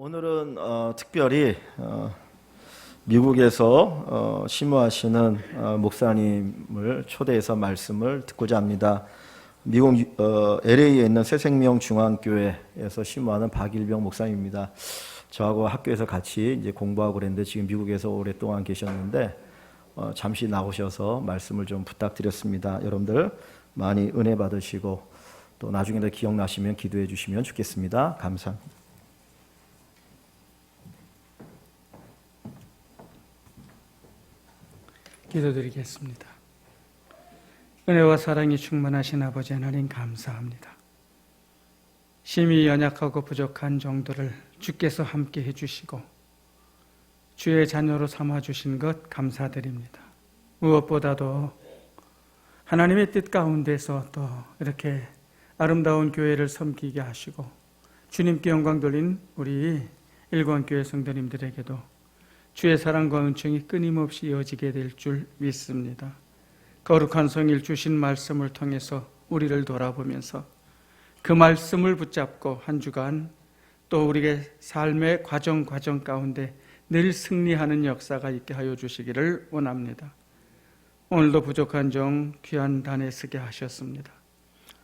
오늘은 특별히 미국에서 심호하시는 목사님을 초대해서 말씀을 듣고자 합니다. 미국 LA에 있는 새생명 중앙교회에서 심호하는 박일병 목사님입니다. 저하고 학교에서 같이 이제 공부하고 그랬는데 지금 미국에서 오랫동안 계셨는데 잠시 나오셔서 말씀을 좀 부탁드렸습니다. 여러분들 많이 은혜 받으시고 또 나중에 기억나시면 기도해 주시면 좋겠습니다. 감사합니다. 기도드리겠습니다. 은혜와 사랑이 충만하신 아버지 하나님 감사합니다. 심히 연약하고 부족한 종들을 주께서 함께 해주시고 주의 자녀로 삼아주신 것 감사드립니다. 무엇보다도 하나님의 뜻 가운데서 또 이렇게 아름다운 교회를 섬기게 하시고 주님께 영광 돌린 우리 일권교회 성도님들에게도 주의 사랑과 은총이 끊임없이 이어지게 될 줄 믿습니다. 거룩한 성일 주신 말씀을 통해서 우리를 돌아보면서 그 말씀을 붙잡고 한 주간 또 우리의 삶의 과정 가운데 늘 승리하는 역사가 있게 하여 주시기를 원합니다. 오늘도 부족한 종 귀한 단에 서게 하셨습니다.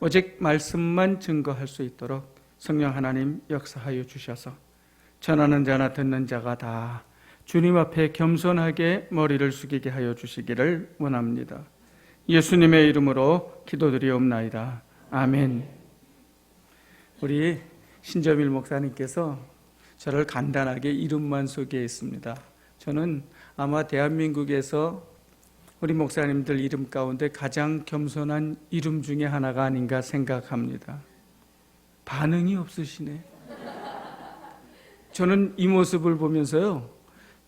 오직 말씀만 증거할 수 있도록 성령 하나님 역사하여 주셔서 전하는 자나 듣는 자가 다 주님 앞에 겸손하게 머리를 숙이게 하여 주시기를 원합니다. 예수님의 이름으로 기도드리옵나이다. 아멘. 우리 신점일 목사님께서 저를 간단하게 이름만 소개했습니다. 저는 아마 대한민국에서 우리 목사님들 이름 가운데 가장 겸손한 이름 중에 하나가 아닌가 생각합니다. 반응이 없으시네. 저는 이 모습을 보면서요,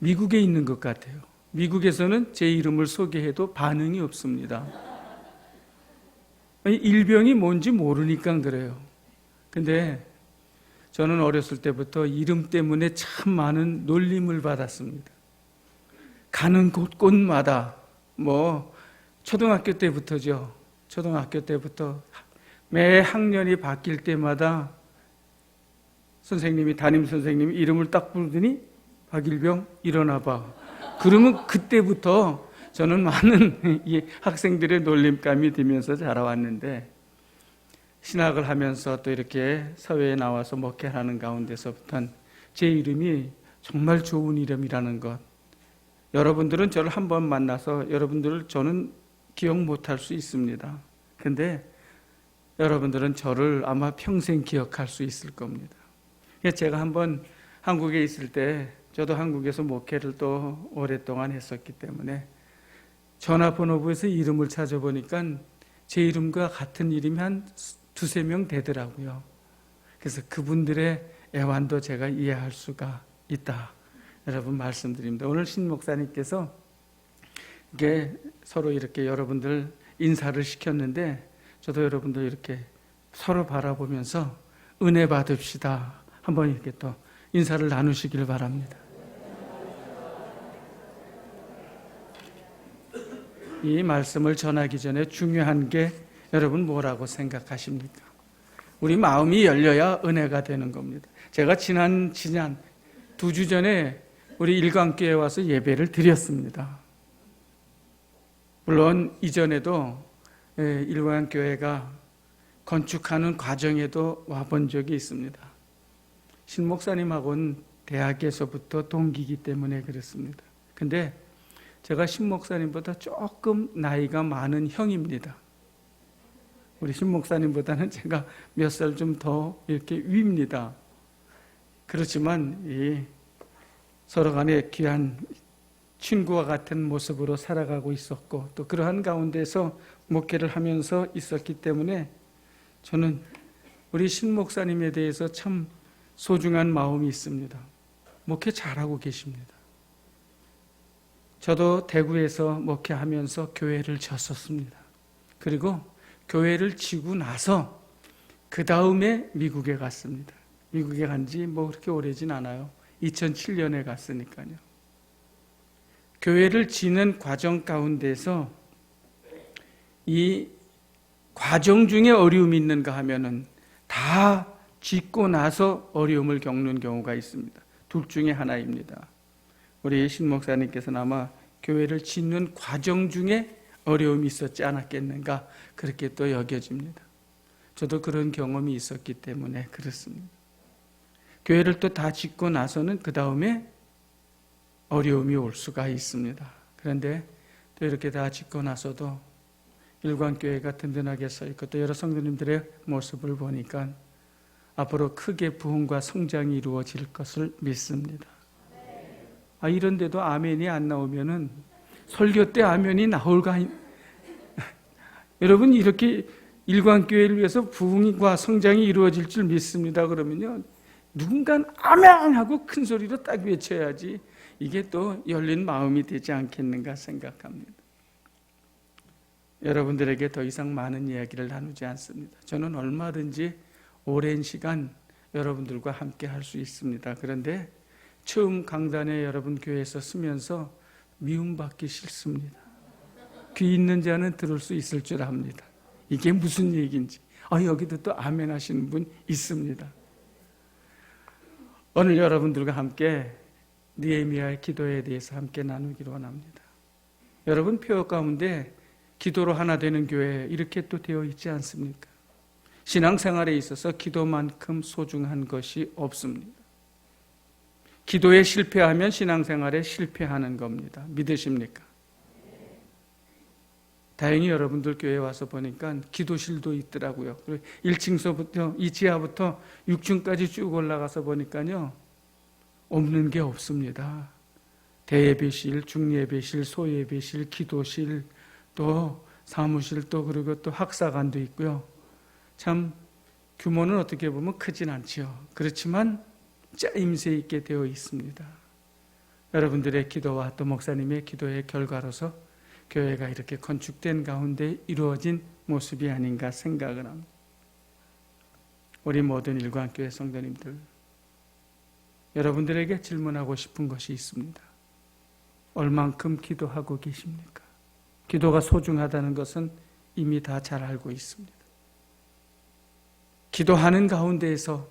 미국에 있는 것 같아요. 미국에서는 제 이름을 소개해도 반응이 없습니다. 일병이 뭔지 모르니까 그래요. 근데 저는 어렸을 때부터 이름 때문에 참 많은 놀림을 받았습니다. 가는 곳곳마다 초등학교 때부터죠. 초등학교 때부터 매 학년이 바뀔 때마다 담임 선생님이 이름을 딱 부르더니 박일병 일어나봐. 그러면 그때부터 저는 많은 학생들의 놀림감이 들면서 자라왔는데 신학을 하면서 또 이렇게 사회에 나와서 목회하는 가운데서부터는 제 이름이 정말 좋은 이름이라는 것, 여러분들은 저를 한번 만나서 여러분들을 저는 기억 못할 수 있습니다. 근데 여러분들은 저를 아마 평생 기억할 수 있을 겁니다. 제가 한번 한국에 있을 때 저도 한국에서 목회를 또 오랫동안 했었기 때문에 전화번호부에서 이름을 찾아보니까 제 이름과 같은 이름이 한 두세 명 되더라고요. 그래서 그분들의 애환도 제가 이해할 수가 있다. 여러분 말씀드립니다. 오늘 신 목사님께서 이게 서로 이렇게 여러분들 인사를 시켰는데 저도 여러분들 이렇게 서로 바라보면서 은혜 받읍시다. 한번 이렇게 또 인사를 나누시길 바랍니다. 이 말씀을 전하기 전에 중요한 게 여러분 뭐라고 생각하십니까? 우리 마음이 열려야 은혜가 되는 겁니다. 제가 지난 2주 전에 우리 일광교회에 와서 예배를 드렸습니다. 물론 이전에도 일광교회가 건축하는 과정에도 와본 적이 있습니다. 신 목사님하고는 대학에서부터 동기이기 때문에 그렇습니다. 근데 제가 신 목사님보다 조금 나이가 많은 형입니다. 우리 신 목사님보다는 제가 몇 살 좀 더 이렇게 위입니다. 그렇지만 서로 간에 귀한 친구와 같은 모습으로 살아가고 있었고 또 그러한 가운데서 목회를 하면서 있었기 때문에 저는 우리 신 목사님에 대해서 참 소중한 마음이 있습니다. 목회 잘하고 계십니다. 저도 대구에서 목회하면서 교회를 졌었습니다. 그리고 교회를 지고 나서 그 다음에 미국에 갔습니다. 미국에 간 지 그렇게 오래진 않아요. 2007년에 갔으니까요. 교회를 지는 과정 가운데서 이 과정 중에 어려움이 있는가 하면은 다 짓고 나서 어려움을 겪는 경우가 있습니다. 둘 중에 하나입니다. 우리 신 목사님께서는 아마 교회를 짓는 과정 중에 어려움이 있었지 않았겠는가 그렇게 또 여겨집니다. 저도 그런 경험이 있었기 때문에 그렇습니다. 교회를 또 다 짓고 나서는 그 다음에 어려움이 올 수가 있습니다. 그런데 또 이렇게 다 짓고 나서도 일광교회가 든든하게 서 있고 또 여러 성도님들의 모습을 보니까 앞으로 크게 부흥과 성장이 이루어질 것을 믿습니다. 이런데도 아멘이 안 나오면은 설교 때 아멘이 나올까? 여러분 이렇게 일광교회를 위해서 부흥과 성장이 이루어질 줄 믿습니다. 그러면요 누군가 아멘 하고 큰 소리로 딱 외쳐야지 이게 또 열린 마음이 되지 않겠는가 생각합니다. 여러분들에게 더 이상 많은 이야기를 나누지 않습니다. 저는 얼마든지 오랜 시간 여러분들과 함께 할 수 있습니다. 그런데 처음 강단에 여러분 교회에서 쓰면서 미움받기 싫습니다. 귀 있는 자는 들을 수 있을 줄 압니다. 이게 무슨 얘기인지. 여기도 또 아멘 하시는 분 있습니다. 오늘 여러분들과 함께 느헤미야의 기도에 대해서 함께 나누기로 원합니다. 여러분 표 가운데 기도로 하나 되는 교회 이렇게 또 되어 있지 않습니까? 신앙생활에 있어서 기도만큼 소중한 것이 없습니다. 기도에 실패하면 신앙생활에 실패하는 겁니다. 믿으십니까? 다행히 여러분들 교회에 와서 보니까 기도실도 있더라고요. 1층서부터 이 지하부터 6층까지 쭉 올라가서 보니까요 없는 게 없습니다. 대예배실, 중예배실, 소예배실, 기도실, 또 사무실, 또 그리고 또 학사관도 있고요. 참 규모는 어떻게 보면 크진 않죠. 그렇지만 짜임새 있게 되어 있습니다. 여러분들의 기도와 또 목사님의 기도의 결과로서 교회가 이렇게 건축된 가운데 이루어진 모습이 아닌가 생각을 합니다. 우리 모든 일광교회 성도님들, 여러분들에게 질문하고 싶은 것이 있습니다. 얼만큼 기도하고 계십니까? 기도가 소중하다는 것은 이미 다 잘 알고 있습니다. 기도하는 가운데에서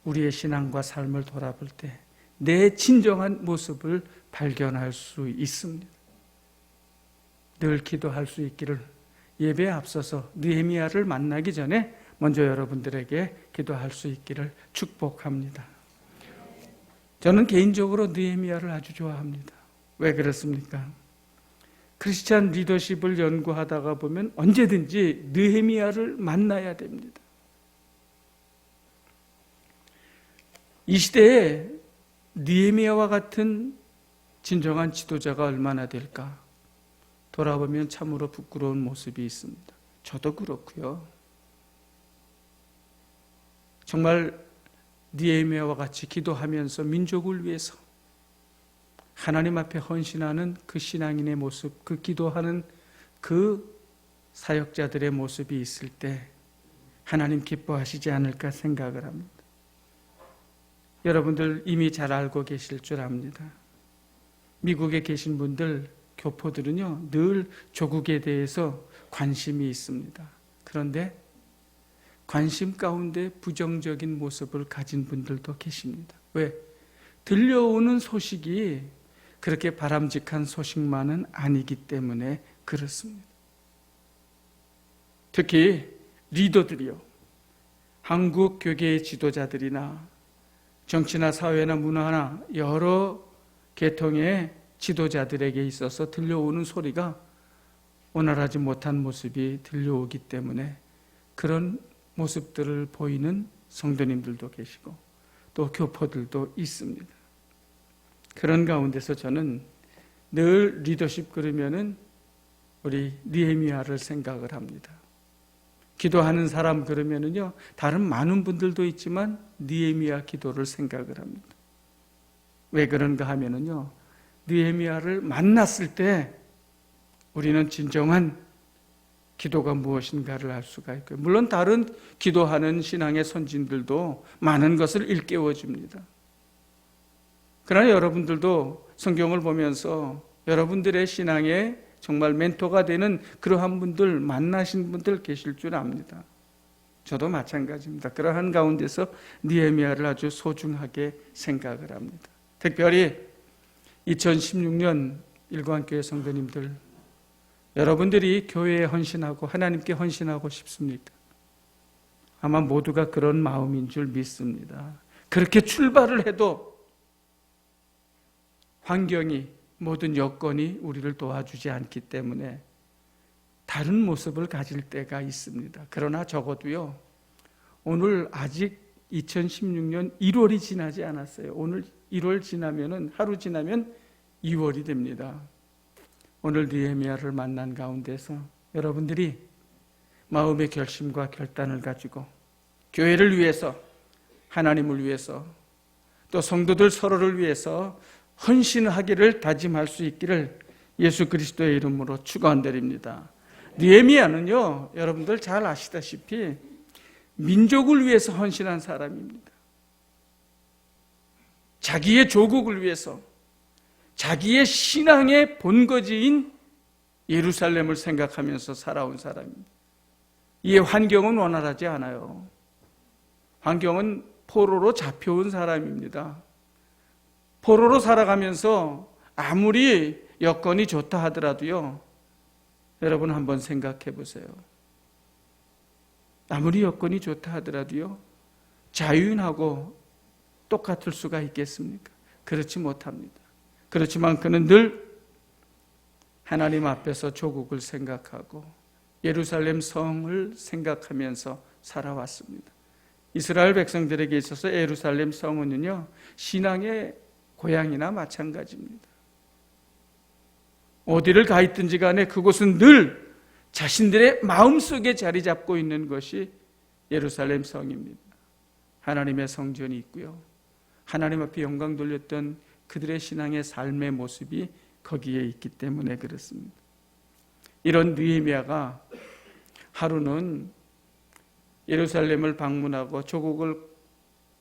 우리의 신앙과 삶을 돌아볼 때 내 진정한 모습을 발견할 수 있습니다. 늘 기도할 수 있기를 예배에 앞서서 느헤미야를 만나기 전에 먼저 여러분들에게 기도할 수 있기를 축복합니다. 저는 개인적으로 느헤미야를 아주 좋아합니다. 왜 그렇습니까? 크리스찬 리더십을 연구하다가 보면 언제든지 느헤미야를 만나야 됩니다. 이 시대에 느헤미야와 같은 진정한 지도자가 얼마나 될까? 돌아보면 참으로 부끄러운 모습이 있습니다. 저도 그렇고요. 정말 느헤미야와 같이 기도하면서 민족을 위해서 하나님 앞에 헌신하는 그 신앙인의 모습, 그 기도하는 그 사역자들의 모습이 있을 때 하나님 기뻐하시지 않을까 생각을 합니다. 여러분들 이미 잘 알고 계실 줄 압니다. 미국에 계신 분들, 교포들은요 늘 조국에 대해서 관심이 있습니다. 그런데 관심 가운데 부정적인 모습을 가진 분들도 계십니다. 왜? 들려오는 소식이 그렇게 바람직한 소식만은 아니기 때문에 그렇습니다. 특히 리더들이요, 한국 교계의 지도자들이나 정치나 사회나 문화나 여러 계통의 지도자들에게 있어서 들려오는 소리가 온화하지 못한 모습이 들려오기 때문에 그런 모습들을 보이는 성도님들도 계시고 또 교포들도 있습니다. 그런 가운데서 저는 늘 리더십 그러면은 우리 느헤미야를 생각을 합니다. 기도하는 사람 그러면은요 다른 많은 분들도 있지만 느헤미야 기도를 생각을 합니다. 왜 그런가 하면은요 느헤미야를 만났을 때 우리는 진정한 기도가 무엇인가를 알 수가 있고요. 물론 다른 기도하는 신앙의 선진들도 많은 것을 일깨워 줍니다. 그러나 여러분들도 성경을 보면서 여러분들의 신앙에 정말 멘토가 되는 그러한 분들, 만나신 분들 계실 줄 압니다. 저도 마찬가지입니다. 그러한 가운데서 느헤미야를 아주 소중하게 생각을 합니다. 특별히 2016년 일광교회 성도님들, 여러분들이 교회에 헌신하고 하나님께 헌신하고 싶습니까? 아마 모두가 그런 마음인 줄 믿습니다. 그렇게 출발을 해도 환경이, 모든 여건이 우리를 도와주지 않기 때문에 다른 모습을 가질 때가 있습니다. 그러나 적어도요, 오늘 아직 2016년 1월이 지나지 않았어요. 오늘 1월 지나면은, 하루 지나면 2월이 됩니다. 오늘 느헤미야를 만난 가운데서 여러분들이 마음의 결심과 결단을 가지고 교회를 위해서, 하나님을 위해서, 또 성도들 서로를 위해서 헌신하기를 다짐할 수 있기를 예수 그리스도의 이름으로 축원드립니다. 느헤미야는요, 여러분들 잘 아시다시피 민족을 위해서 헌신한 사람입니다. 자기의 조국을 위해서, 자기의 신앙의 본거지인 예루살렘을 생각하면서 살아온 사람입니다. 이 환경은 원활하지 않아요. 환경은 포로로 잡혀온 사람입니다. 포로로 살아가면서 아무리 여건이 좋다 하더라도요, 여러분 한번 생각해 보세요. 아무리 여건이 좋다 하더라도요, 자유인하고 똑같을 수가 있겠습니까? 그렇지 못합니다. 그렇지만 그는 늘 하나님 앞에서 조국을 생각하고 예루살렘 성을 생각하면서 살아왔습니다. 이스라엘 백성들에게 있어서 예루살렘 성은요, 신앙의 고향이나 마찬가지입니다. 어디를 가 있든지 간에 그곳은 늘 자신들의 마음속에 자리 잡고 있는 것이 예루살렘 성입니다. 하나님의 성전이 있고요, 하나님 앞에 영광 돌렸던 그들의 신앙의 삶의 모습이 거기에 있기 때문에 그렇습니다. 이런 느헤미야가 하루는 예루살렘을 방문하고 조국을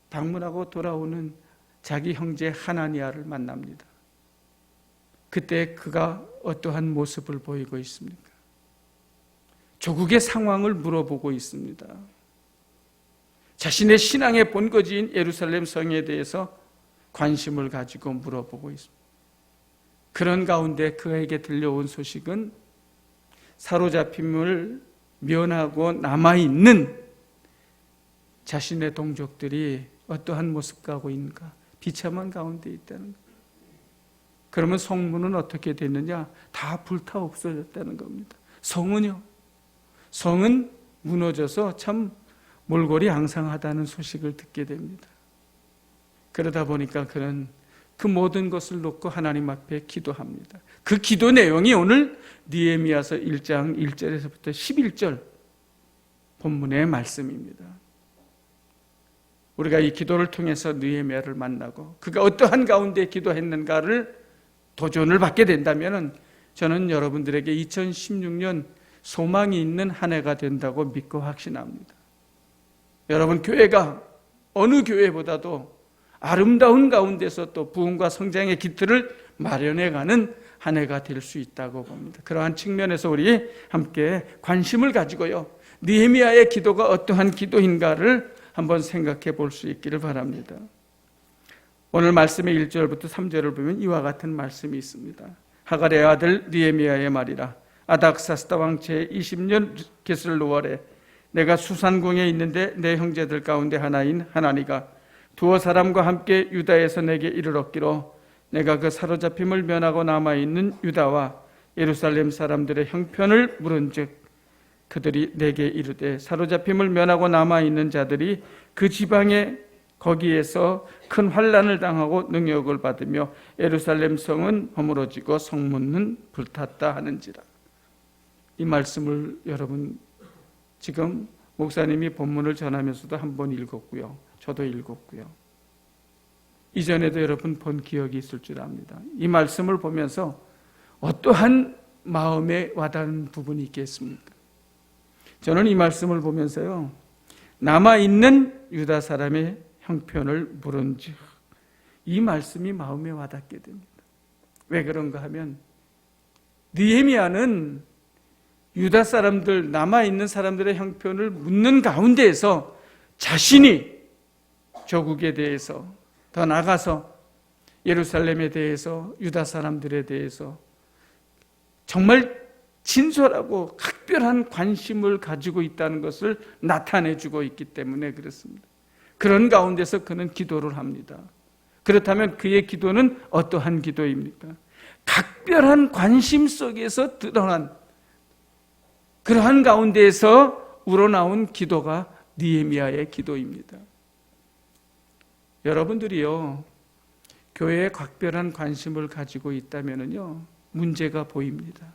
방문하고 돌아오는 자기 형제 하나니아를 만납니다. 그때 그가 어떠한 모습을 보이고 있습니까? 조국의 상황을 물어보고 있습니다. 자신의 신앙의 본거지인 예루살렘 성에 대해서 관심을 가지고 물어보고 있습니다. 그런 가운데 그에게 들려온 소식은 사로잡힘을 면하고 남아있는 자신의 동족들이 어떠한 모습 가고 있는가? 비참한 가운데 있다는 것. 그러면 성문은 어떻게 됐느냐? 다 불타 없어졌다는 겁니다. 성은요? 성은 무너져서 참 몰골이 앙상하다는 소식을 듣게 됩니다. 그러다 보니까 그는 그 모든 것을 놓고 하나님 앞에 기도합니다. 그 기도 내용이 오늘 느헤미야서 1장 1절에서부터 11절 본문의 말씀입니다. 우리가 이 기도를 통해서 느헤미야를 만나고 그가 어떠한 가운데 기도했는가를 도전을 받게 된다면 저는 여러분들에게 2016년 소망이 있는 한 해가 된다고 믿고 확신합니다. 여러분, 교회가 어느 교회보다도 아름다운 가운데서 또 부흥과 성장의 기틀을 마련해가는 한 해가 될 수 있다고 봅니다. 그러한 측면에서 우리 함께 관심을 가지고요, 느헤미야의 기도가 어떠한 기도인가를 한번 생각해 볼 수 있기를 바랍니다. 오늘 말씀의 1절부터 3절을 보면 이와 같은 말씀이 있습니다. 하갈의 아들 느헤미야의 말이라. 아닥사스다 왕 제20년 게슬로월에 내가 수산궁에 있는데 내 형제들 가운데 하나인 하나니가 두어 사람과 함께 유다에서 내게 이르렀기로 내가 그 사로잡힘을 면하고 남아있는 유다와 예루살렘 사람들의 형편을 물은즉 그들이 내게 이르되 사로잡힘을 면하고 남아있는 자들이 그 지방에 거기에서 큰 환난을 당하고 능욕을 받으며 예루살렘 성은 허물어지고 성문은 불탔다 하는지라. 이 말씀을 여러분 지금 목사님이 본문을 전하면서도 한번 읽었고요, 저도 읽었고요, 이전에도 여러분 본 기억이 있을 줄 압니다. 이 말씀을 보면서 어떠한 마음에 와닿는 부분이 있겠습니까? 저는 이 말씀을 보면서요, 남아있는 유다 사람의 형편을 물은즉 이 말씀이 마음에 와닿게 됩니다. 왜 그런가 하면 느헤미야는 유다 사람들, 남아있는 사람들의 형편을 묻는 가운데에서 자신이 조국에 대해서, 더 나아가서 예루살렘에 대해서, 유다 사람들에 대해서 정말 진솔하고 각별한 관심을 가지고 있다는 것을 나타내주고 있기 때문에 그렇습니다. 그런 가운데서 그는 기도를 합니다. 그렇다면 그의 기도는 어떠한 기도입니까? 각별한 관심 속에서 드러난 그러한 가운데에서 우러나온 기도가 느헤미야의 기도입니다. 여러분들이요, 교회에 각별한 관심을 가지고 있다면요, 문제가 보입니다.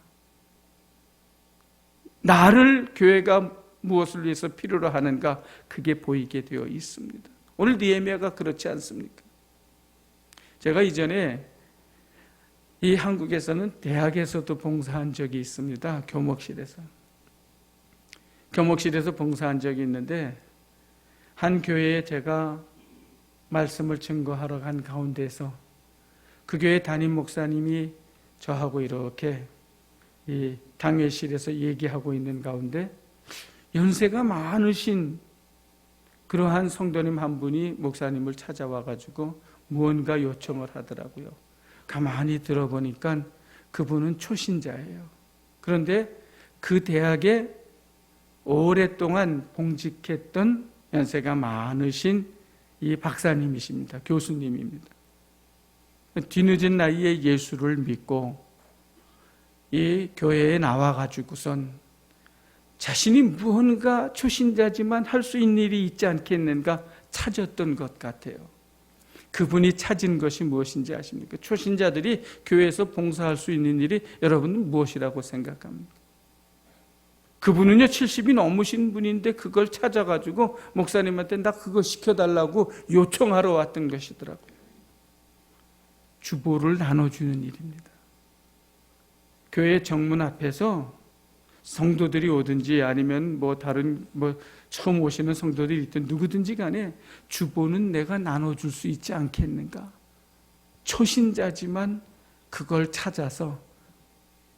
나를 교회가 무엇을 위해서 필요로 하는가, 그게 보이게 되어 있습니다. 오늘 느헤미야가 그렇지 않습니까? 제가 이전에 이 한국에서는 대학에서도 봉사한 적이 있습니다. 교목실에서 봉사한 적이 있는데, 한 교회에 제가 말씀을 증거하러 간 가운데서 그 교회 담임 목사님이 저하고 이렇게 이 당회실에서 얘기하고 있는 가운데 연세가 많으신 그러한 성도님 한 분이 목사님을 찾아와 가지고 무언가 요청을 하더라고요. 가만히 들어보니까 그분은 초신자예요. 그런데 그 대학에 오랫동안 봉직했던 연세가 많으신 이 박사님이십니다. 교수님입니다. 뒤늦은 나이에 예수를 믿고 이 교회에 나와가지고선 자신이 무언가 초신자지만 할 수 있는 일이 있지 않겠는가 찾았던 것 같아요. 그분이 찾은 것이 무엇인지 아십니까? 초신자들이 교회에서 봉사할 수 있는 일이 여러분은 무엇이라고 생각합니까? 그분은요 70이 넘으신 분인데 그걸 찾아가지고 목사님한테 나 그거 시켜달라고 요청하러 왔던 것이더라고요. 주보를 나눠주는 일입니다. 교회 정문 앞에서 성도들이 오든지 아니면 다른 처음 오시는 성도들이 있든 누구든지 간에 주보는 내가 나눠줄 수 있지 않겠는가? 초신자지만 그걸 찾아서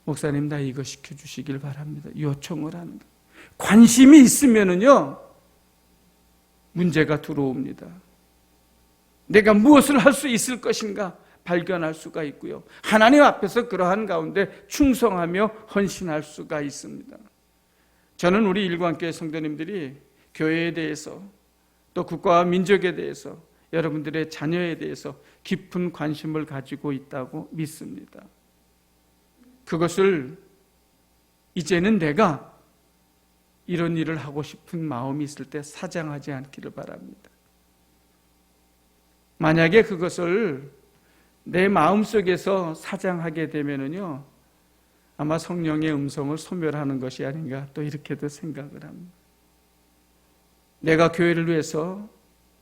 목사님 나 이거 시켜주시길 바랍니다. 요청을 하는 거. 관심이 있으면은요 문제가 들어옵니다. 내가 무엇을 할 수 있을 것인가 발견할 수가 있고요. 하나님 앞에서 그러한 가운데 충성하며 헌신할 수가 있습니다. 저는 우리 일관교회 성도님들이 교회에 대해서 또 국가와 민족에 대해서 여러분들의 자녀에 대해서 깊은 관심을 가지고 있다고 믿습니다. 그것을 이제는 내가 이런 일을 하고 싶은 마음이 있을 때 사장하지 않기를 바랍니다. 만약에 그것을 내 마음속에서 사장하게 되면은요 아마 성령의 음성을 소멸하는 것이 아닌가 또 이렇게도 생각을 합니다. 내가 교회를 위해서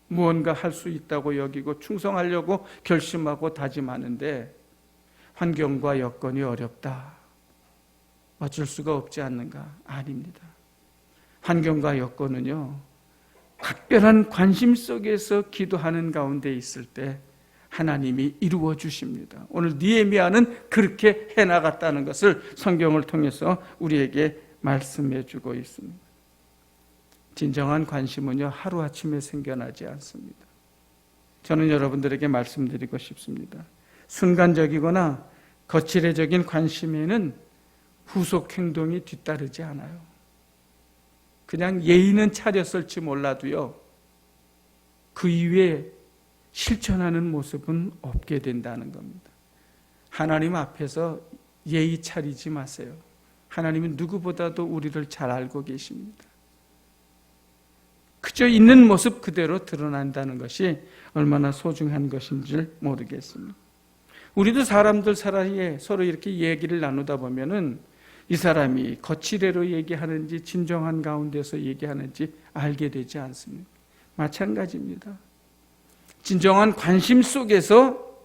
무언가 할 수 있다고 여기고 충성하려고 결심하고 다짐하는데 환경과 여건이 어렵다. 어쩔 수가 없지 않는가? 아닙니다. 환경과 여건은요 각별한 관심 속에서 기도하는 가운데 있을 때 하나님이 이루어 주십니다. 오늘 느헤미야는 그렇게 해나갔다는 것을 성경을 통해서 우리에게 말씀해 주고 있습니다. 진정한 관심은요 하루아침에 생겨나지 않습니다. 저는 여러분들에게 말씀드리고 싶습니다. 순간적이거나 거칠애적인 관심에는 후속 행동이 뒤따르지 않아요. 그냥 예의는 차렸을지 몰라도요 그 이후에 실천하는 모습은 없게 된다는 겁니다. 하나님 앞에서 예의 차리지 마세요. 하나님은 누구보다도 우리를 잘 알고 계십니다. 그저 있는 모습 그대로 드러난다는 것이 얼마나 소중한 것인지 모르겠습니다. 우리도 사람들 사이에 서로 이렇게 얘기를 나누다 보면은 이 사람이 거칠애로 얘기하는지 진정한 가운데서 얘기하는지 알게 되지 않습니까? 마찬가지입니다. 진정한 관심 속에서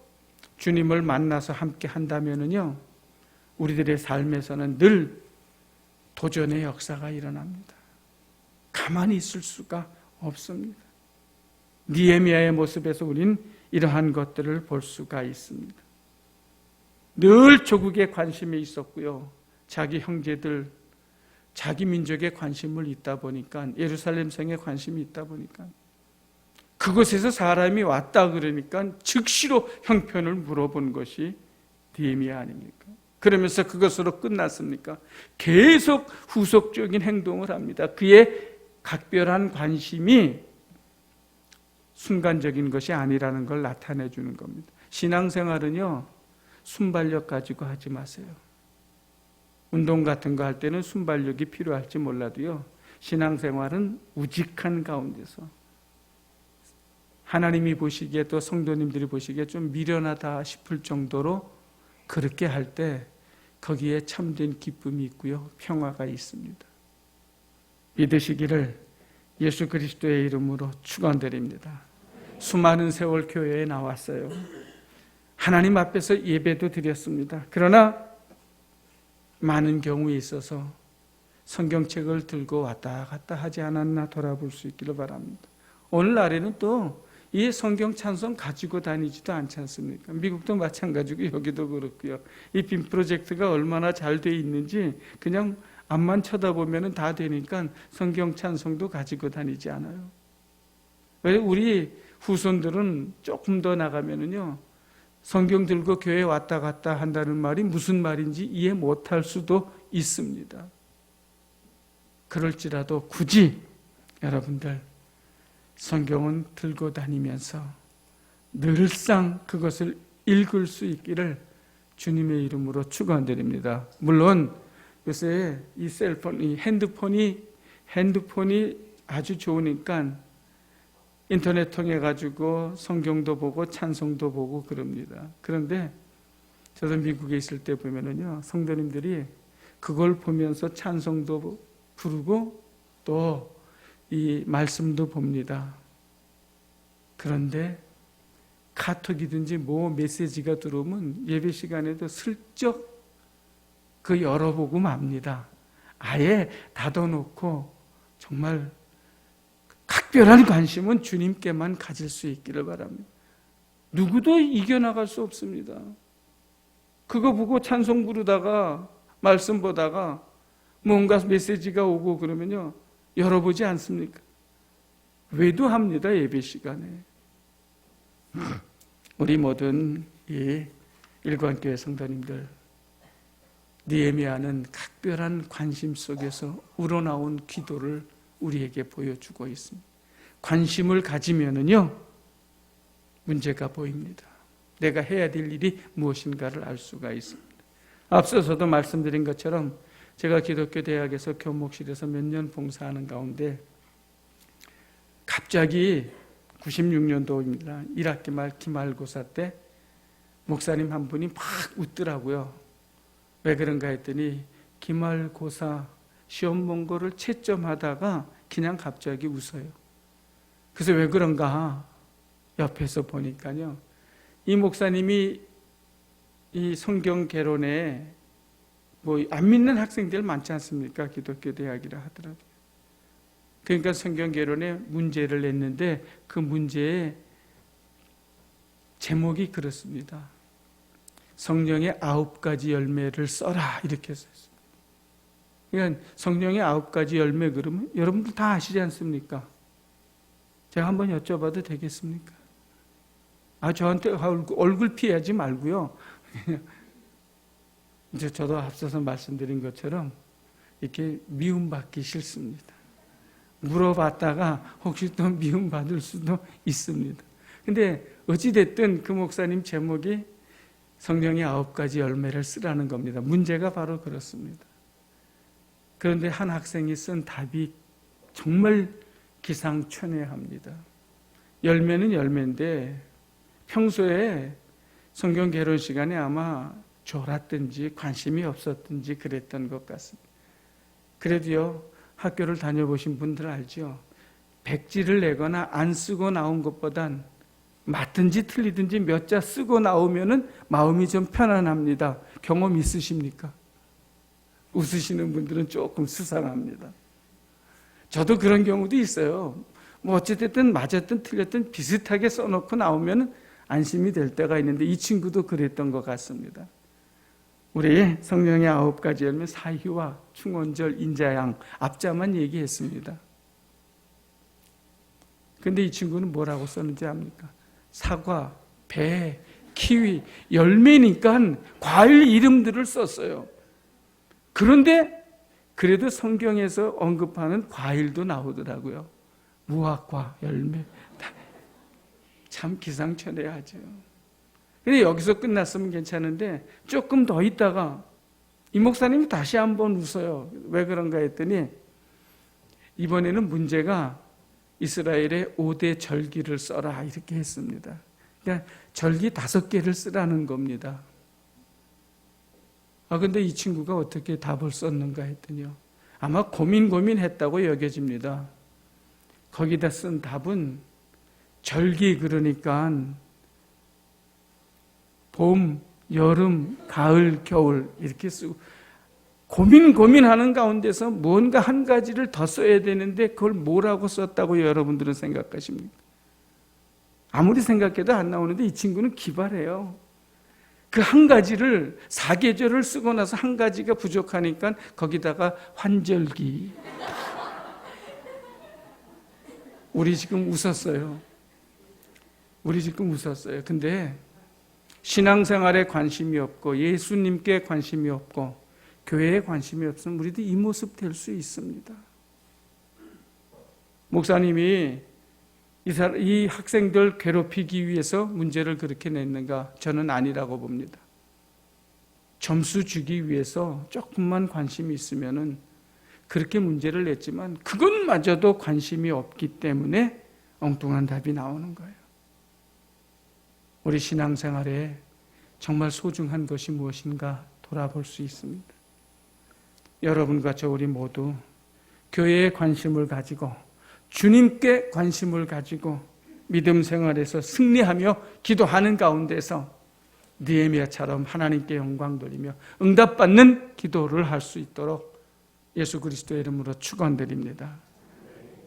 주님을 만나서 함께 한다면은요, 우리들의 삶에서는 늘 도전의 역사가 일어납니다. 가만히 있을 수가 없습니다. 느헤미야의 모습에서 우린 이러한 것들을 볼 수가 있습니다. 늘 조국에 관심이 있었고요. 자기 형제들, 자기 민족에 관심을 있다 보니까, 예루살렘 성에 관심이 있다 보니까, 그곳에서 사람이 왔다 그러니까 즉시로 형편을 물어본 것이 느헤미야 아닙니까? 그러면서 그것으로 끝났습니까? 계속 후속적인 행동을 합니다. 그의 각별한 관심이 순간적인 것이 아니라는 걸 나타내 주는 겁니다. 신앙생활은요, 순발력 가지고 하지 마세요. 운동 같은 거 할 때는 순발력이 필요할지 몰라도요, 신앙생활은 우직한 가운데서 하나님이 보시기에, 또 성도님들이 보시기에 좀 미련하다 싶을 정도로 그렇게 할 때 거기에 참된 기쁨이 있고요, 평화가 있습니다. 믿으시기를 예수 그리스도의 이름으로 축원드립니다. 수많은 세월 교회에 나왔어요. 하나님 앞에서 예배도 드렸습니다. 그러나 많은 경우에 있어서 성경책을 들고 왔다 갔다 하지 않았나 돌아볼 수 있기를 바랍니다. 오늘날에는 또 이 성경 찬송 가지고 다니지도 않지 않습니까? 미국도 마찬가지고 여기도 그렇고요. 이 빔 프로젝트가 얼마나 잘 돼 있는지 그냥 앞만 쳐다보면 다 되니까 성경 찬송도 가지고 다니지 않아요. 왜 우리 후손들은 조금 더 나가면은요, 성경 들고 교회 왔다 갔다 한다는 말이 무슨 말인지 이해 못할 수도 있습니다. 그럴지라도 굳이 여러분들 성경은 들고 다니면서 늘상 그것을 읽을 수 있기를 주님의 이름으로 축원드립니다. 물론 요새 이 셀폰, 이 핸드폰이 아주 좋으니까 인터넷 통해 가지고 성경도 보고 찬송도 보고 그럽니다. 그런데 저도 미국에 있을 때 보면은요, 성도님들이 그걸 보면서 찬송도 부르고 또 이 말씀도 봅니다. 그런데 카톡이든지 뭐 메시지가 들어오면 예배 시간에도 슬쩍 그 열어보고 맙니다. 아예 닫아놓고 정말 각별한 관심은 주님께만 가질 수 있기를 바랍니다. 누구도 이겨나갈 수 없습니다. 그거 보고 찬송 부르다가 말씀 보다가 뭔가 메시지가 오고 그러면요, 열어보지 않습니까? 외도합니다, 예배 시간에. 우리 모든 이 일관교회 성도님들, 느헤미야는 각별한 관심 속에서 우러나온 기도를 우리에게 보여주고 있습니다. 관심을 가지면은요, 문제가 보입니다. 내가 해야 될 일이 무엇인가를 알 수가 있습니다. 앞서서도 말씀드린 것처럼 제가 기독교 대학에서 교목실에서 몇 년 봉사하는 가운데 갑자기 96년도입니다. 1학기 말 기말고사 때 목사님 한 분이 막 웃더라고요. 왜 그런가 했더니 기말고사 시험 본 거를 채점하다가 그냥 갑자기 웃어요. 그래서 왜 그런가 옆에서 보니까요, 이 목사님이 이 성경 개론에 뭐 안 믿는 학생들 많지 않습니까? 기독교 대학이라 하더라도. 그러니까 성경 개론에 문제를 냈는데 그 문제의 제목이 그렇습니다. 성령의 9가지 열매를 써라, 이렇게 썼습니다. 그러니까 성령의 9가지 열매 그러면 여러분들 다 아시지 않습니까? 제가 한번 여쭤봐도 되겠습니까? 저한테 얼굴 피하지 말고요. 이제 저도 앞서서 말씀드린 것처럼 이렇게 미움받기 싫습니다. 물어봤다가 혹시 또 미움받을 수도 있습니다. 근데 어찌됐든 그 목사님 제목이 성령의 9가지 열매를 쓰라는 겁니다. 문제가 바로 그렇습니다. 그런데 한 학생이 쓴 답이 정말 기상천외합니다. 열매는 열매인데 평소에 성경 개론 시간에 아마 졸았든지 관심이 없었든지 그랬던 것 같습니다. 그래도요, 학교를 다녀보신 분들 알죠? 백지를 내거나 안 쓰고 나온 것보단 맞든지 틀리든지 몇 자 쓰고 나오면은 마음이 좀 편안합니다. 경험 있으십니까? 웃으시는 분들은 조금 수상합니다. 저도 그런 경우도 있어요. 뭐 어쨌든 맞았든 틀렸든 비슷하게 써놓고 나오면 안심이 될 때가 있는데 이 친구도 그랬던 것 같습니다. 우리 성령의 9가지 열매 사희와 충원절, 인자양 앞자만 얘기했습니다. 근데 이 친구는 뭐라고 썼는지 압니까? 사과, 배, 키위, 열매니까 과일 이름들을 썼어요. 그런데 그래도 성경에서 언급하는 과일도 나오더라고요. 무화과, 열매. 참 기상천외하죠. 근데 여기서 끝났으면 괜찮은데 조금 더 있다가 이 목사님이 다시 한번 웃어요. 왜 그런가 했더니 이번에는 문제가 이스라엘의 5대 절기를 써라 이렇게 했습니다. 그러니까 절기 5개를 쓰라는 겁니다. 근데 이 친구가 어떻게 답을 썼는가 했더니요. 아마 고민했다고 여겨집니다. 거기다 쓴 답은 절기 그러니까 봄, 여름, 가을, 겨울 이렇게 쓰고 고민하는 가운데서 뭔가 한 가지를 더 써야 되는데 그걸 뭐라고 썼다고 여러분들은 생각하십니까? 아무리 생각해도 안 나오는데 이 친구는 기발해요. 그 한 가지를 4계절을 쓰고 나서 한 가지가 부족하니까 거기다가 환절기. 우리 지금 웃었어요. 근데 신앙생활에 관심이 없고 예수님께 관심이 없고 교회에 관심이 없으면 우리도 이 모습 될 수 있습니다. 목사님이 이 학생들 괴롭히기 위해서 문제를 그렇게 냈는가? 저는 아니라고 봅니다. 점수 주기 위해서 조금만 관심이 있으면은 그렇게 문제를 냈지만 그것마저도 관심이 없기 때문에 엉뚱한 답이 나오는 거예요. 우리 신앙생활에 정말 소중한 것이 무엇인가 돌아볼 수 있습니다. 여러분과 저 우리 모두 교회에 관심을 가지고 주님께 관심을 가지고 믿음 생활에서 승리하며 기도하는 가운데서 느헤미야처럼 하나님께 영광 돌리며 응답받는 기도를 할 수 있도록 예수 그리스도의 이름으로 축원드립니다.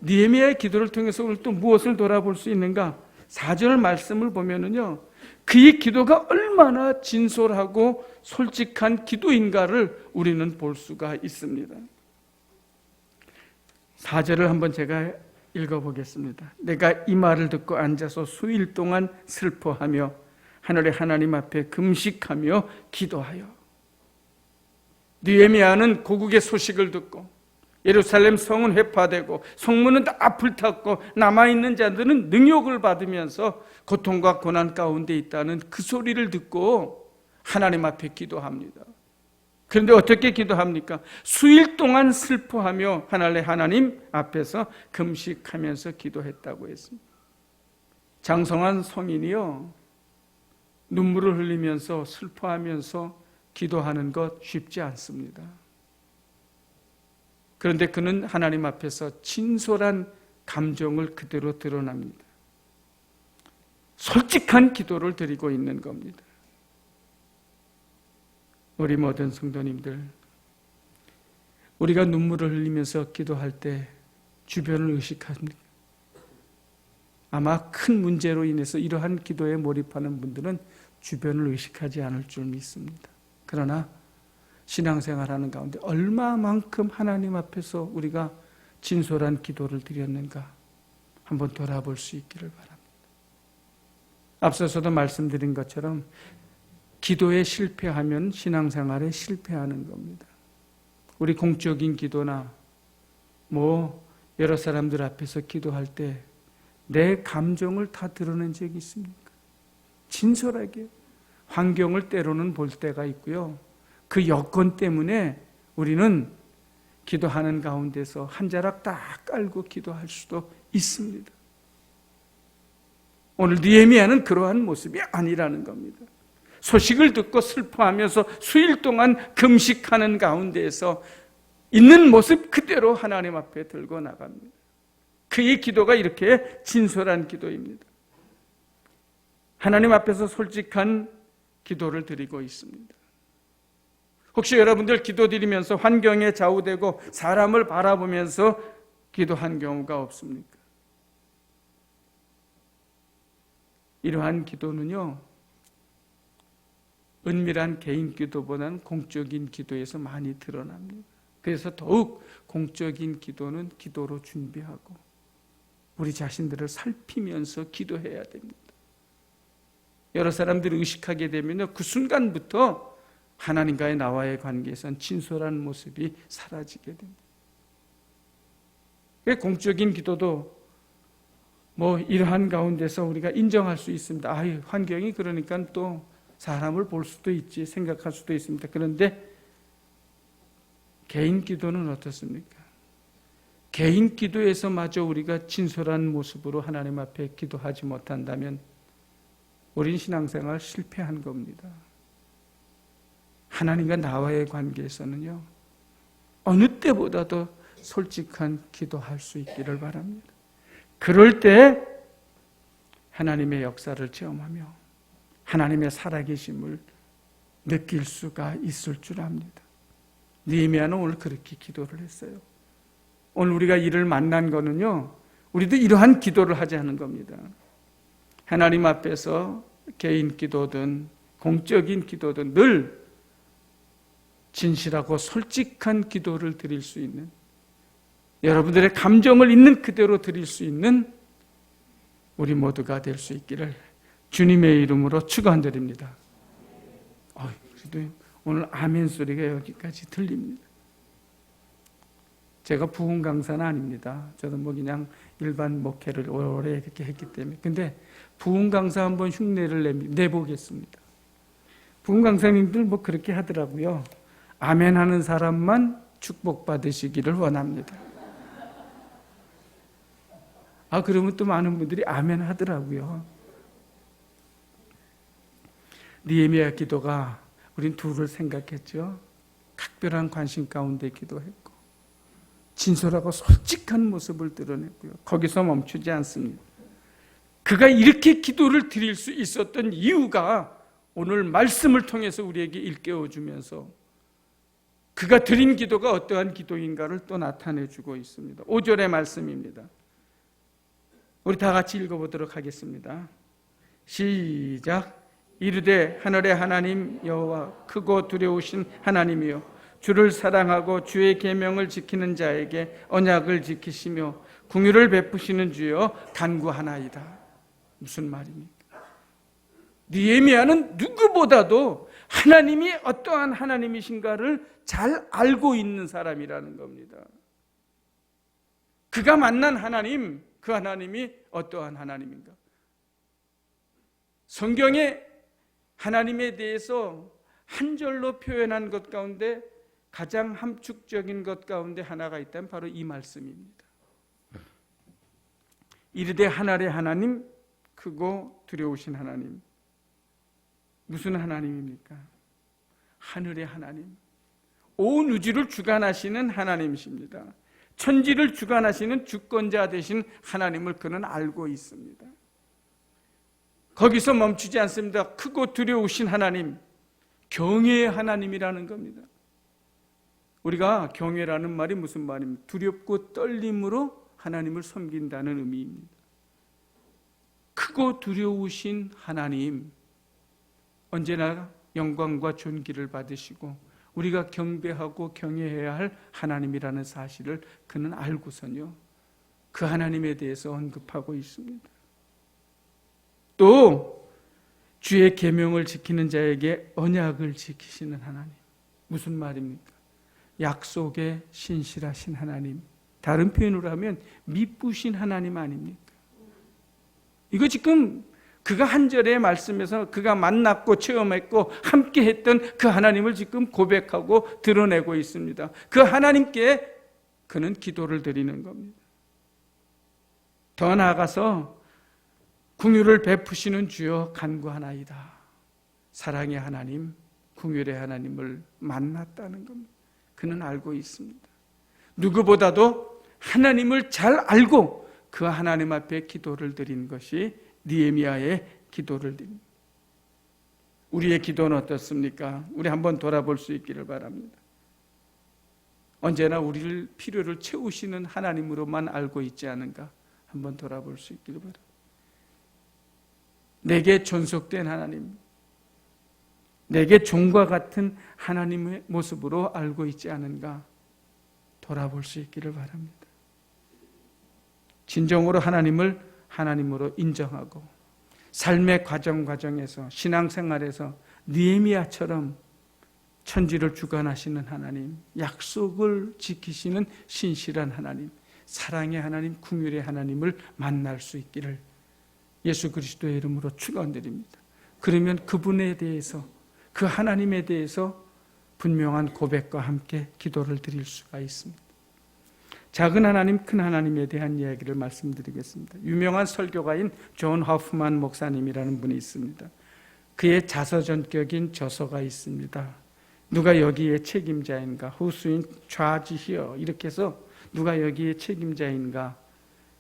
느헤미야의 기도를 통해서 오늘 또 무엇을 돌아볼 수 있는가? 4절 말씀을 보면은요, 그의 기도가 얼마나 진솔하고 솔직한 기도인가를 우리는 볼 수가 있습니다. 4절을 한번 제가 읽어보겠습니다. 내가 이 말을 듣고 앉아서 수일 동안 슬퍼하며 하늘의 하나님 앞에 금식하며 기도하여. 느헤미야는 고국의 소식을 듣고 예루살렘 성은 회파되고 성문은 다 불탔고 남아있는 자들은 능욕을 받으면서 고통과 고난 가운데 있다는 그 소리를 듣고 하나님 앞에 기도합니다. 그런데 어떻게 기도합니까? 수일 동안 슬퍼하며 하늘의 하나님 앞에서 금식하면서 기도했다고 했습니다. 장성한 성인이요, 눈물을 흘리면서 슬퍼하면서 기도하는 것 쉽지 않습니다. 그런데 그는 하나님 앞에서 진솔한 감정을 그대로 드러납니다. 솔직한 기도를 드리고 있는 겁니다. 우리 모든 성도님들, 우리가 눈물을 흘리면서 기도할 때 주변을 의식합니까? 아마 큰 문제로 인해서 이러한 기도에 몰입하는 분들은 주변을 의식하지 않을 줄 믿습니다. 그러나 신앙생활하는 가운데 얼마만큼 하나님 앞에서 우리가 진솔한 기도를 드렸는가 한번 돌아볼 수 있기를 바랍니다. 앞서서도 말씀드린 것처럼 기도에 실패하면 신앙생활에 실패하는 겁니다. 우리 공적인 기도나 여러 사람들 앞에서 기도할 때 내 감정을 다 드러낸 적이 있습니까? 진솔하게. 환경을 때로는 볼 때가 있고요, 그 여건 때문에 우리는 기도하는 가운데서 한 자락 딱 깔고 기도할 수도 있습니다. 오늘 느헤미야는 그러한 모습이 아니라는 겁니다. 소식을 듣고 슬퍼하면서 수일 동안 금식하는 가운데에서 있는 모습 그대로 하나님 앞에 들고 나갑니다. 그의 기도가 이렇게 진솔한 기도입니다. 하나님 앞에서 솔직한 기도를 드리고 있습니다. 혹시 여러분들 기도드리면서 환경에 좌우되고 사람을 바라보면서 기도한 경우가 없습니까? 이러한 기도는요, 은밀한 개인 기도보다는 공적인 기도에서 많이 드러납니다. 그래서 더욱 공적인 기도는 기도로 준비하고 우리 자신들을 살피면서 기도해야 됩니다. 여러 사람들이 의식하게 되면 그 순간부터 하나님과의 나와의 관계에선 진솔한 모습이 사라지게 됩니다. 공적인 기도도 이러한 가운데서 우리가 인정할 수 있습니다. 환경이 그러니까 또 사람을 볼 수도 있지 생각할 수도 있습니다. 그런데 개인 기도는 어떻습니까? 개인 기도에서마저 우리가 진솔한 모습으로 하나님 앞에 기도하지 못한다면 우린 신앙생활 실패한 겁니다. 하나님과 나와의 관계에서는요, 어느 때보다도 솔직한 기도할 수 있기를 바랍니다. 그럴 때 하나님의 역사를 체험하며 하나님의 살아계심을 느낄 수가 있을 줄 압니다. 느헤미야는 오늘 그렇게 기도를 했어요. 오늘 우리가 이를 만난 거는요, 우리도 이러한 기도를 하지 않은 겁니다. 하나님 앞에서 개인 기도든 공적인 기도든 늘 진실하고 솔직한 기도를 드릴 수 있는, 여러분들의 감정을 있는 그대로 드릴 수 있는 우리 모두가 될 수 있기를 주님의 이름으로 축원드립니다. 그래도 오늘 아멘 소리가 여기까지 들립니다. 제가 부흥 강사는 아닙니다. 저도 그냥 일반 목회를 오래 이렇게 했기 때문에. 근데 부흥 강사 한번 흉내를 내보겠습니다. 부흥 강사님들 그렇게 하더라고요. 아멘 하는 사람만 축복받으시기를 원합니다. 그러면 또 많은 분들이 아멘 하더라고요. 느헤미야 기도가 우린 둘을 생각했죠. 각별한 관심 가운데 기도했고 진솔하고 솔직한 모습을 드러냈고요. 거기서 멈추지 않습니다. 그가 이렇게 기도를 드릴 수 있었던 이유가 오늘 말씀을 통해서 우리에게 일깨워주면서 그가 드린 기도가 어떠한 기도인가를 또 나타내주고 있습니다. 5절의 말씀입니다. 우리 다 같이 읽어보도록 하겠습니다. 시작. 이르되 하늘의 하나님 여호와 크고 두려우신 하나님이여 주를 사랑하고 주의 계명을 지키는 자에게 언약을 지키시며 긍휼을 베푸시는 주여 간구하나이다. 무슨 말입니까? 느헤미야는 누구보다도 하나님이 어떠한 하나님이신가를 잘 알고 있는 사람이라는 겁니다. 그가 만난 하나님, 그 하나님이 어떠한 하나님인가? 성경에 하나님에 대해서 한 절로 표현한 것 가운데 가장 함축적인 것 가운데 하나가 있다면 바로 이 말씀입니다. 이르되 하늘의 하나님, 크고 두려우신 하나님. 무슨 하나님입니까? 하늘의 하나님. 온 우주를 주관하시는 하나님이십니다. 천지를 주관하시는 주권자 되신 하나님을 그는 알고 있습니다. 거기서 멈추지 않습니다. 크고 두려우신 하나님, 경외의 하나님이라는 겁니다. 우리가 경외라는 말이 무슨 말입니까? 두렵고 떨림으로 하나님을 섬긴다는 의미입니다. 크고 두려우신 하나님, 언제나 영광과 존귀를 받으시고 우리가 경배하고 경외해야 할 하나님이라는 사실을 그는 알고선요, 그 하나님에 대해서 언급하고 있습니다. 또 주의 계명을 지키는 자에게 언약을 지키시는 하나님. 무슨 말입니까? 약속에 신실하신 하나님. 다른 표현으로 하면 미쁘신 하나님 아닙니까? 이거 지금 그가 한 절의 말씀에서 그가 만났고 체험했고 함께했던 그 하나님을 지금 고백하고 드러내고 있습니다. 그 하나님께 그는 기도를 드리는 겁니다. 더 나아가서 긍휼을 베푸시는 주여 간구하나이다. 사랑의 하나님, 긍휼의 하나님을 만났다는 겁니다. 그는 알고 있습니다. 누구보다도 하나님을 잘 알고 그 하나님 앞에 기도를 드린 것이 느헤미야의 기도를 드립니다. 우리의 기도는 어떻습니까? 우리 한번 돌아볼 수 있기를 바랍니다. 언제나 우리를 필요를 채우시는 하나님으로만 알고 있지 않은가? 한번 돌아볼 수 있기를 바랍니다. 내게 존속된 하나님, 내게 종과 같은 하나님의 모습으로 알고 있지 않은가 돌아볼 수 있기를 바랍니다. 진정으로 하나님을 하나님으로 인정하고 삶의 과정에서 신앙생활에서 느헤미야처럼 천지를 주관하시는 하나님, 약속을 지키시는 신실한 하나님, 사랑의 하나님, 긍휼의 하나님을 만날 수 있기를 예수 그리스도의 이름으로 축원드립니다. 그러면 그분에 대해서, 그 하나님에 대해서 분명한 고백과 함께 기도를 드릴 수가 있습니다. 작은 하나님, 큰 하나님에 대한 이야기를 말씀드리겠습니다. 유명한 설교가인 존 허프만 목사님이라는 분이 있습니다. 그의 자서전격인 저서가 있습니다. 누가 여기에 책임자인가? Who's in charge here? 이렇게 해서 누가 여기에 책임자인가?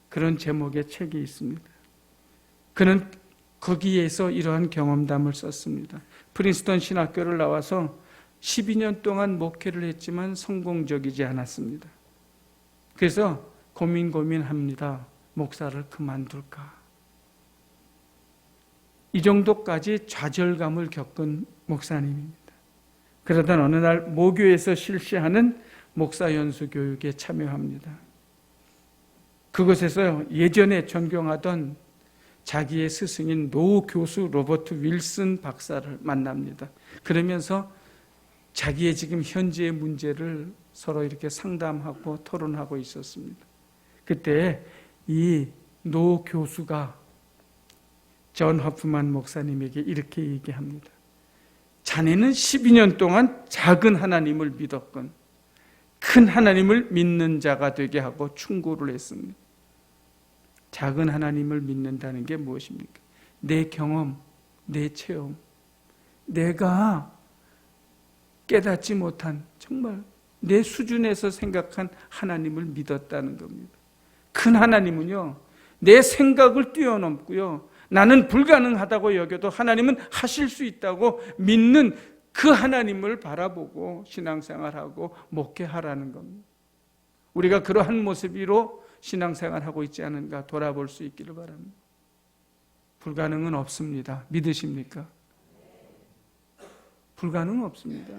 그런 제목의 책이 있습니다. 그는 거기에서 이러한 경험담을 썼습니다. 프린스턴 신학교를 나와서 12년 동안 목회를 했지만 성공적이지 않았습니다. 그래서 고민합니다. 목사를 그만둘까? 이 정도까지 좌절감을 겪은 목사님입니다. 그러던 어느 날 모교에서 실시하는 목사 연수 교육에 참여합니다. 그곳에서 예전에 존경하던 자기의 스승인 노 교수 로버트 윌슨 박사를 만납니다. 그러면서 자기의 지금 현재의 문제를 서로 이렇게 상담하고 토론하고 있었습니다. 그때 이 노 교수가 존 허프만 목사님에게 이렇게 얘기합니다. 자네는 12년 동안 작은 하나님을 믿었건 큰 하나님을 믿는 자가 되게 하고 충고를 했습니다. 작은 하나님을 믿는다는 게 무엇입니까? 내 경험, 내 체험, 내가 깨닫지 못한 정말 내 수준에서 생각한 하나님을 믿었다는 겁니다. 큰 하나님은요, 내 생각을 뛰어넘고요, 나는 불가능하다고 여겨도 하나님은 하실 수 있다고 믿는 그 하나님을 바라보고 신앙생활하고 목회하라는 겁니다. 우리가 그러한 모습으로 신앙생활하고 있지 않은가 돌아볼 수 있기를 바랍니다. 불가능은 없습니다. 믿으십니까? 불가능은 없습니다.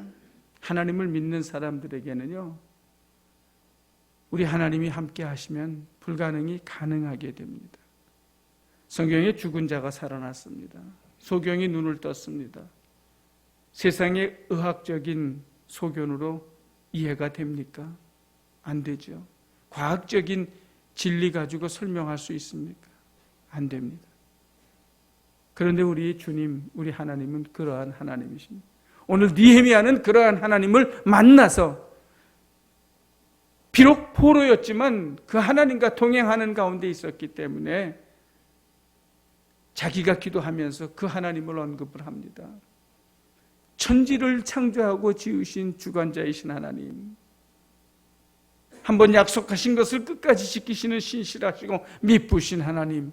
하나님을 믿는 사람들에게는요, 우리 하나님이 함께 하시면 불가능이 가능하게 됩니다. 성경에 죽은 자가 살아났습니다. 소경이 눈을 떴습니다. 세상의 의학적인 소견으로 이해가 됩니까? 안 되죠. 과학적인 진리 가지고 설명할 수 있습니까? 안 됩니다. 그런데 우리 주님, 우리 하나님은 그러한 하나님이십니다. 오늘 느헤미야는 그러한 하나님을 만나서 비록 포로였지만 그 하나님과 동행하는 가운데 있었기 때문에 자기가 기도하면서 그 하나님을 언급을 합니다. 천지를 창조하고 지으신 주관자이신 하나님, 한번 약속하신 것을 끝까지 지키시는 신실하시고 미쁘신 하나님,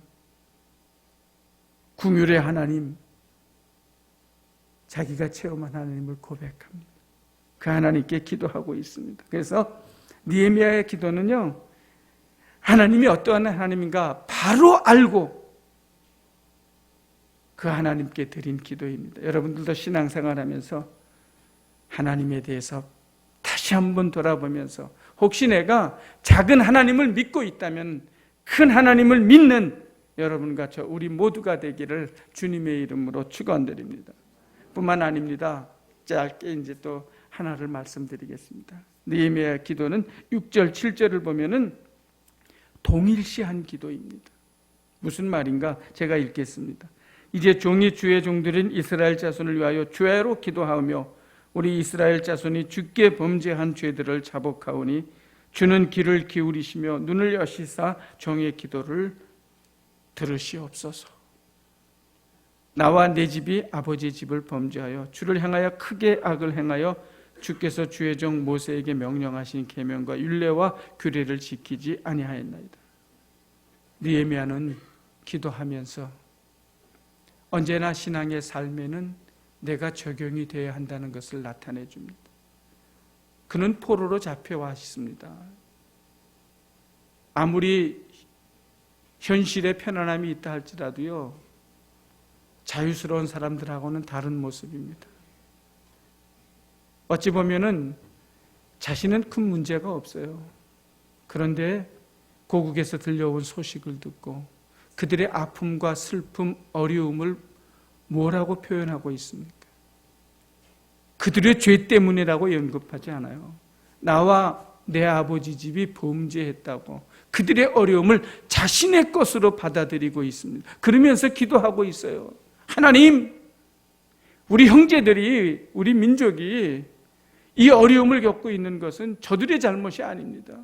긍휼의 하나님, 자기가 체험한 하나님을 고백합니다. 그 하나님께 기도하고 있습니다. 그래서 느헤미야의 기도는요, 하나님이 어떠한 하나님인가 바로 알고 그 하나님께 드린 기도입니다. 여러분들도 신앙생활하면서 하나님에 대해서 다시 한번 돌아보면서 혹시 내가 작은 하나님을 믿고 있다면 큰 하나님을 믿는 여러분과 저 우리 모두가 되기를 주님의 이름으로 축원드립니다. 뿐만 아닙니다. 짧게 이제 또 하나를 말씀드리겠습니다. 느헤미야 기도는 6절, 7절을 보면은 동일시한 기도입니다. 무슨 말인가? 제가 읽겠습니다. 이제 종이 주의 종들인 이스라엘 자손을 위하여 주야로 기도하며 우리 이스라엘 자손이 주께 범죄한 죄들을 자복하오니 주는 귀를 기울이시며 눈을 여시사 종의 기도를 들으시옵소서. 나와 내 집이 아버지의 집을 범죄하여 주를 향하여 크게 악을 행하여 주께서 주의 종 모세에게 명령하신 계명과 율례와 규례를 지키지 아니하였나이다. 느헤미야는 기도하면서 언제나 신앙의 삶에는 내가 적용이 되어야 한다는 것을 나타내 줍니다. 그는 포로로 잡혀와 있습니다. 아무리 현실에 편안함이 있다 할지라도요, 자유스러운 사람들하고는 다른 모습입니다. 어찌 보면은 자신은 큰 문제가 없어요. 그런데 고국에서 들려온 소식을 듣고 그들의 아픔과 슬픔, 어려움을 뭐라고 표현하고 있습니까? 그들의 죄 때문이라고 언급하지 않아요. 나와 내 아버지 집이 범죄했다고 그들의 어려움을 자신의 것으로 받아들이고 있습니다. 그러면서 기도하고 있어요. 하나님, 우리 형제들이, 우리 민족이 이 어려움을 겪고 있는 것은 저들의 잘못이 아닙니다.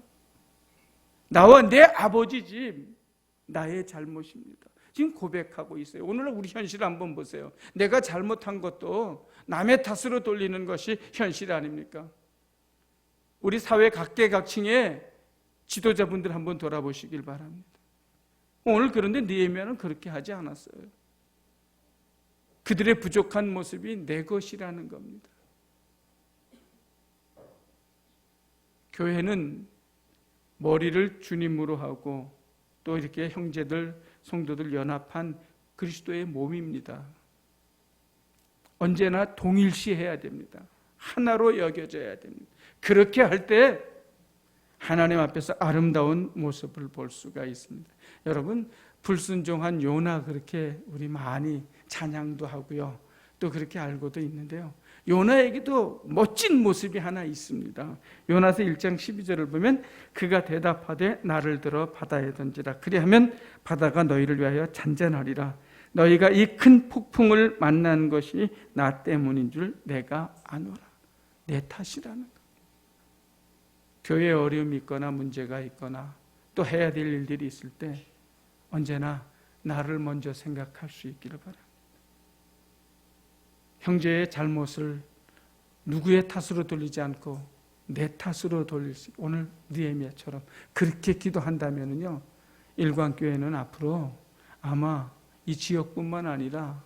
나와 내 아버지 집, 나의 잘못입니다. 지금 고백하고 있어요. 오늘 우리 현실 한번 보세요. 내가 잘못한 것도 남의 탓으로 돌리는 것이 현실 아닙니까? 우리 사회 각계각층의 지도자분들 한번 돌아보시길 바랍니다. 오늘 그런데 느헤미야는 그렇게 하지 않았어요. 그들의 부족한 모습이 내 것이라는 겁니다. 교회는 머리를 주님으로 하고 또 이렇게 형제들, 성도들 연합한 그리스도의 몸입니다. 언제나 동일시해야 됩니다. 하나로 여겨져야 됩니다. 그렇게 할 때 하나님 앞에서 아름다운 모습을 볼 수가 있습니다. 여러분, 불순종한 요나 그렇게 우리 많이 찬양도 하고요. 또 그렇게 알고도 있는데요. 요나에게도 멋진 모습이 하나 있습니다. 요나서 1장 12절을 보면 그가 대답하되 나를 들어 바다에 던지라. 그리하면 바다가 너희를 위하여 잔잔하리라. 너희가 이 큰 폭풍을 만난 것이 나 때문인 줄 내가 아노라. 내 탓이라는 것. 교회에 어려움이 있거나 문제가 있거나 또 해야 될 일들이 있을 때 언제나 나를 먼저 생각할 수 있기를 바랍니다. 형제의 잘못을 누구의 탓으로 돌리지 않고 내 탓으로 돌릴 수 있고, 오늘 느헤미야처럼 그렇게 기도한다면요, 일광교회는 앞으로 아마 이 지역뿐만 아니라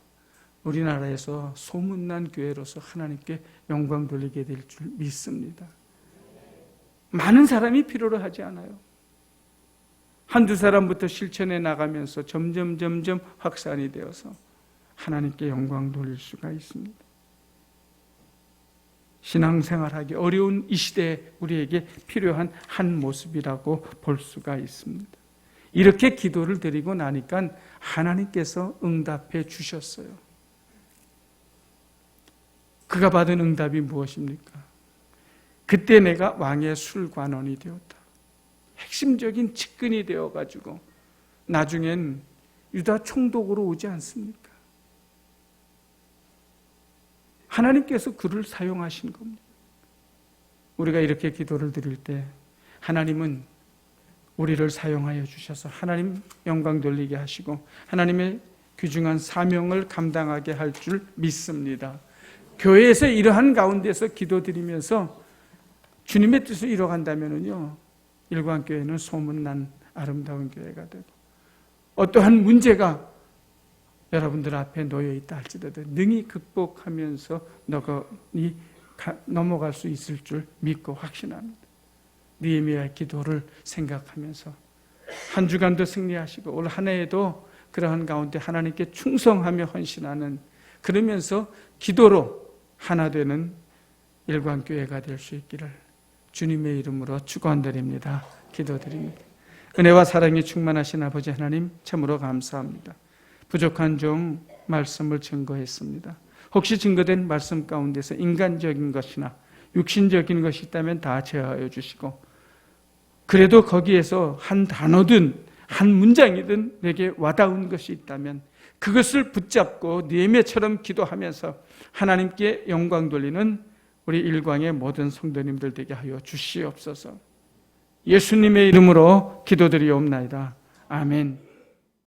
우리나라에서 소문난 교회로서 하나님께 영광 돌리게 될 줄 믿습니다. 많은 사람이 필요로 하지 않아요. 한두 사람부터 실천해 나가면서 점점 확산이 되어서 하나님께 영광 돌릴 수가 있습니다. 신앙생활하기 어려운 이 시대에 우리에게 필요한 한 모습이라고 볼 수가 있습니다. 이렇게 기도를 드리고 나니까 하나님께서 응답해 주셨어요. 그가 받은 응답이 무엇입니까? 그때 내가 왕의 술관원이 되었다. 핵심적인 측근이 되어가지고 나중엔 유다 총독으로 오지 않습니까? 하나님께서 그를 사용하신 겁니다. 우리가 이렇게 기도를 드릴 때 하나님은 우리를 사용하여 주셔서 하나님 영광 돌리게 하시고 하나님의 귀중한 사명을 감당하게 할 줄 믿습니다. 교회에서 이러한 가운데서 기도드리면서 주님의 뜻을 이뤄간다면요, 일광교회는 소문난 아름다운 교회가 되고 어떠한 문제가 여러분들 앞에 놓여 있다 할지라도 능히 극복하면서 넘어갈 수 있을 줄 믿고 확신합니다. 느헤미야의 기도를 생각하면서 한 주간도 승리하시고 올 한 해에도 그러한 가운데 하나님께 충성하며 헌신하는, 그러면서 기도로 하나 되는 일광교회가 될 수 있기를 주님의 이름으로 축원드립니다. 기도드립니다. 은혜와 사랑이 충만하신 아버지 하나님, 참으로 감사합니다. 부족한 종 말씀을 증거했습니다. 혹시 증거된 말씀 가운데서 인간적인 것이나 육신적인 것이 있다면 다 제어하여 주시고, 그래도 거기에서 한 단어든 한 문장이든 내게 와닿은 것이 있다면 그것을 붙잡고 느헤미야처럼 기도하면서 하나님께 영광 돌리는 우리 일광의 모든 성도님들 되게 하여 주시옵소서. 예수님의 이름으로 기도드리옵나이다. 아멘.